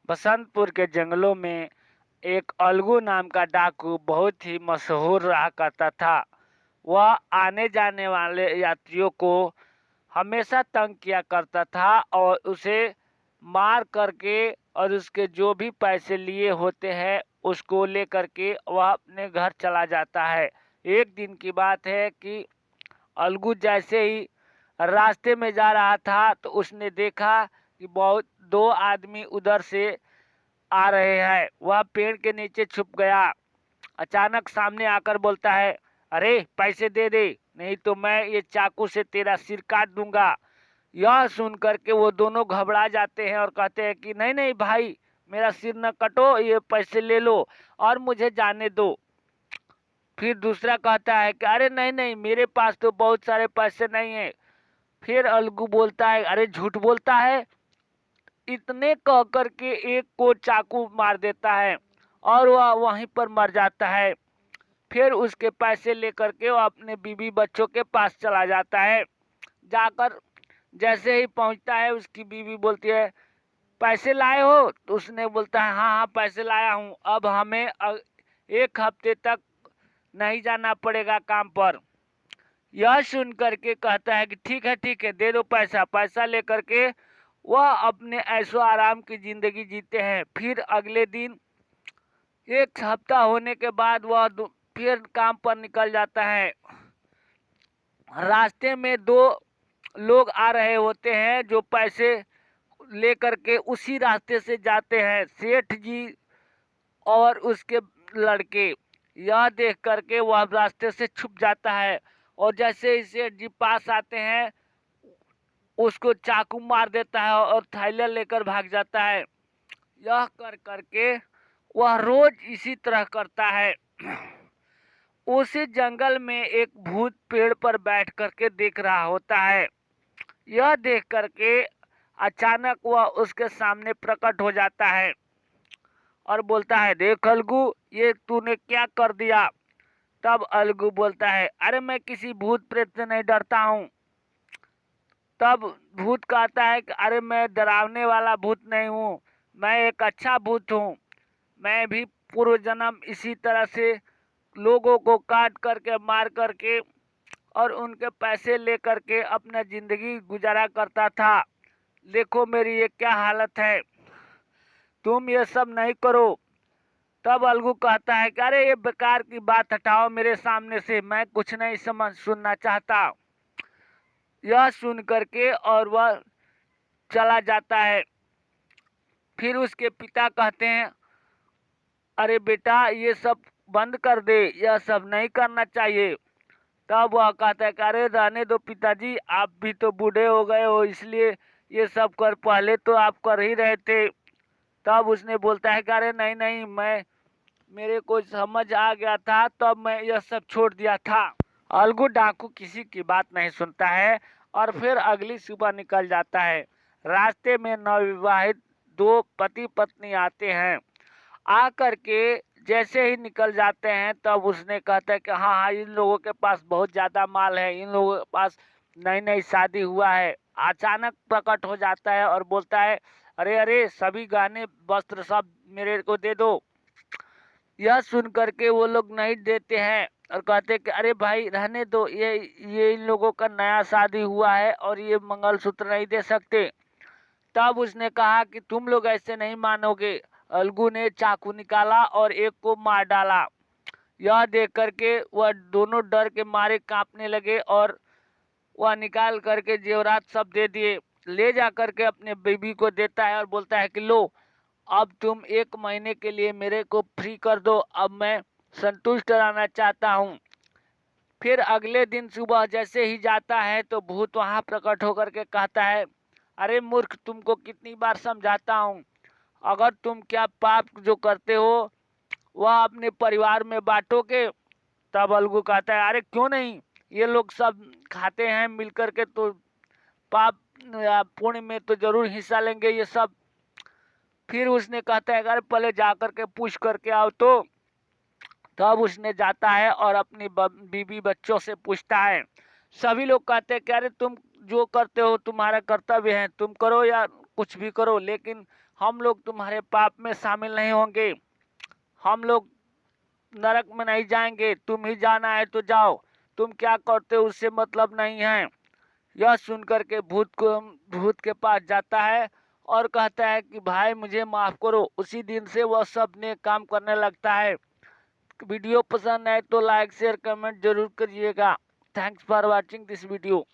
बसंतपुर के जंगलों में एक अलगू नाम का डाकू बहुत ही मशहूर रहा करता था। वह आने जाने वाले यात्रियों को हमेशा तंग किया करता था और उसे मार करके और उसके जो भी पैसे लिए होते हैं उसको लेकर के वह अपने घर चला जाता है। एक दिन की बात है कि अलगू जैसे ही रास्ते में जा रहा था तो उसने देखा कि बहुत दो आदमी उधर से आ रहे हैं। वह पेड़ के नीचे छुप गया। अचानक सामने आकर बोलता है, अरे पैसे दे दे, नहीं तो मैं ये चाकू से तेरा सिर काट दूंगा। यह सुन करके वो दोनों घबरा जाते हैं और कहते हैं कि नहीं नहीं भाई, मेरा सिर न कटो, ये पैसे ले लो और मुझे जाने दो। फिर दूसरा कहता है कि अरे नहीं नहीं, मेरे पास तो बहुत सारे पैसे नहीं है। फिर अलगू बोलता है, अरे झूठ बोलता है। इतने कह करके एक को चाकू मार देता है और वह वहीं पर मर जाता है। फिर उसके पैसे लेकर के वो अपने बीवी बच्चों के पास चला जाता है। जाकर जैसे ही पहुंचता है उसकी बीवी बोलती है, पैसे लाए हो? तो उसने बोलता है, हाँ हाँ पैसे लाया हूँ, अब हमें एक हफ्ते तक नहीं जाना पड़ेगा काम पर। यह सुन करके कहता है कि ठीक है दे दो पैसा। पैसा लेकर के वह अपने ऐशो आराम की जिंदगी जीते हैं। फिर अगले दिन एक हफ्ता होने के बाद वह फिर काम पर निकल जाता है। रास्ते में दो लोग आ रहे होते हैं जो पैसे लेकर के उसी रास्ते से जाते हैं, सेठ जी और उसके लड़के। यह देख करके वह रास्ते से छुप जाता है और जैसे ही सेठ जी पास आते हैं उसको चाकू मार देता है और थैला लेकर भाग जाता है। यह कर करके वह रोज इसी तरह करता है। उसी जंगल में एक भूत पेड़ पर बैठ करके देख रहा होता है। यह देख करके अचानक वह उसके सामने प्रकट हो जाता है और बोलता है, देख अलगू, ये तूने क्या कर दिया? तब अलगू बोलता है, अरे मैं किसी भूत प्रेत से नहीं डरता हूँ। तब भूत कहता है कि अरे मैं डरावने वाला भूत नहीं हूँ, मैं एक अच्छा भूत हूँ। मैं भी पूर्व जन्म इसी तरह से लोगों को काट करके मार करके और उनके पैसे ले करके अपना जिंदगी गुजारा करता था। देखो मेरी ये क्या हालत है, तुम ये सब नहीं करो। तब अलगू कहता है कि अरे ये बेकार की बात हटाओ मेरे सामने से, मैं कुछ नहीं समझ सुनना चाहता। यह सुन करके और वह चला जाता है। फिर उसके पिता कहते हैं, अरे बेटा ये सब बंद कर दे, यह सब नहीं करना चाहिए। तब वह कहता है कि अरे रहने दो पिताजी, आप भी तो बूढ़े हो गए हो, इसलिए ये सब कर, पहले तो आप कर ही रहे थे। तब उसने बोलता है कि अरे नहीं नहीं, मेरे को समझ आ गया था तब मैं यह सब छोड़ दिया था। अलगू डाकू किसी की बात नहीं सुनता है और फिर अगली सुबह निकल जाता है। रास्ते में नवविवाहित दो पति पत्नी आते हैं। आ करके जैसे ही निकल जाते हैं तब उसने कहता है कि हाँ हाँ, इन लोगों के पास बहुत ज़्यादा माल है, इन लोगों के पास नई नई शादी हुआ है। अचानक प्रकट हो जाता है और बोलता है, अरे अरे सभी गहने वस्त्र सब मेरे को दे दो। यह सुन करके वो लोग नहीं देते हैं और कहते कि अरे भाई रहने दो, ये इन लोगों का नया शादी हुआ है और ये मंगलसूत्र नहीं दे सकते। तब उसने कहा कि तुम लोग ऐसे नहीं मानोगे। अलगू ने चाकू निकाला और एक को मार डाला। यह देख करके वह दोनों डर के मारे कांपने लगे और वह निकाल करके जेवरात सब दे दिए। ले जा करके अपने बीबी को देता है और बोलता है कि लो, अब तुम एक महीने के लिए मेरे को फ्री कर दो, अब मैं संतुष्ट रहना चाहता हूँ। फिर अगले दिन सुबह जैसे ही जाता है तो भूत वहाँ प्रकट होकर के कहता है, अरे मूर्ख, तुमको कितनी बार समझाता हूँ, अगर तुम क्या पाप जो करते हो वह अपने परिवार में बांटोगे। तब अलगू कहता है, अरे क्यों नहीं, ये लोग सब खाते हैं मिल करके, तो पाप या पुण्य में तो जरूर हिस्सा लेंगे ये सब। फिर उसने कहता है, अरे पहले जा करके पूछ करके आओ। तो तब उसने जाता है और अपनी बीवी बच्चों से पूछता है। सभी लोग कहते हैं कि अरे तुम जो करते हो तुम्हारा कर्तव्य है, तुम करो या कुछ भी करो, लेकिन हम लोग तुम्हारे पाप में शामिल नहीं होंगे, हम लोग नरक में नहीं जाएंगे, तुम ही जाना है तो जाओ, तुम क्या करते हो उससे मतलब नहीं है। यह सुनकर के भूत के पास जाता है और कहता है कि भाई मुझे माफ करो। उसी दिन से वह सब नेक काम करने लगता है। वीडियो पसंद आए तो लाइक शेयर कमेंट जरूर करिएगा। Thanks for watching this video.